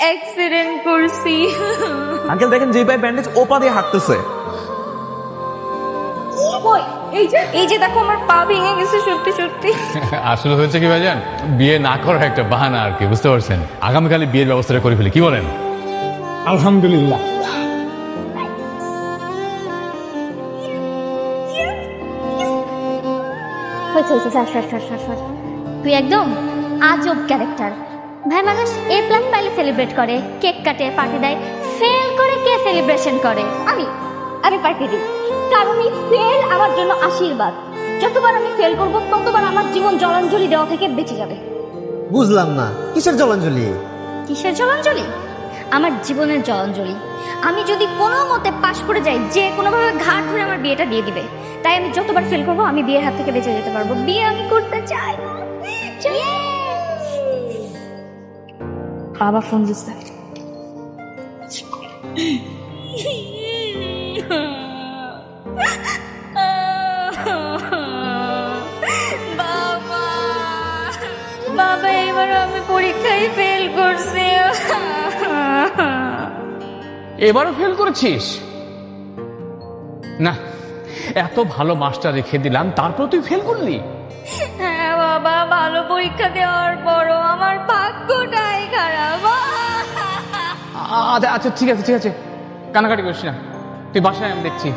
Accident করছি। Uncle দেখেন যে পায়ে ব্যান্ডেজ ও পা দিয়ে হাঁটতেছে। ওই এই যে দেখো আমার পা ভেঙে গেছে সত্যি সত্যি। আসলে হয়েছে কি ভাইজান, বিয়ে না করার একটা বাহানা আর কি, বুঝতে পারছেন। আগামীকালে বিয়ের ব্যবস্থাটা করে ফেলি, কি বলেন? আলহামদুলিল্লাহ। হয়েছে হয়েছে, sir sir sir sir sir তুই একদম আজব ক্যারেক্টার। ভাই মানুষ এ প্লাস পাইলে সেলিব্রেট করে, কেক কাটে, পার্টি দেয়। ফেল করে কে সেলিব্রেশন করে? আমি পার্টি দিই, কারণ এই ফেল আমার জন্য আশীর্বাদ। যতবার আমি ফেল করব ততবার আমার জীবন জলাঞ্জলি দেওয়া থেকে বেঁচে যাবে। বুঝলাম না, কিসের জলাঞ্জলি? কিসের জলাঞ্জলি? আমার জীবনের জলাঞ্জলি। আমি যদি কোনো মতে পাশ করে যাই, যে কোনোভাবে ঘাট ধরে আমার বিয়েটা দিয়ে দিবে। তাই আমি যতবার ফেল করবো আমি বিয়ের হাত থেকে বেঁচে যেতে পারবো। বিয়ে আমি করতে চাই। বাবা ফোন দিচ্ছে। বাবা বাবা এবার আমি পরীক্ষায় ফেল করছি। এবারও ফেল করেছিস? না, এত ভালো মাস্টার রেখে দিলাম, তারপর তুই ফেল করলি? হ্যাঁ বাবা, ভালো পরীক্ষা দেওয়ার পরও আমার ভাগ্যটাই খারাপ। আচ্ছা আচ্ছা, ঠিক আছে ঠিক আছে, কানাকাটি করিস না, তুই বাসায়, আমি দেখছি।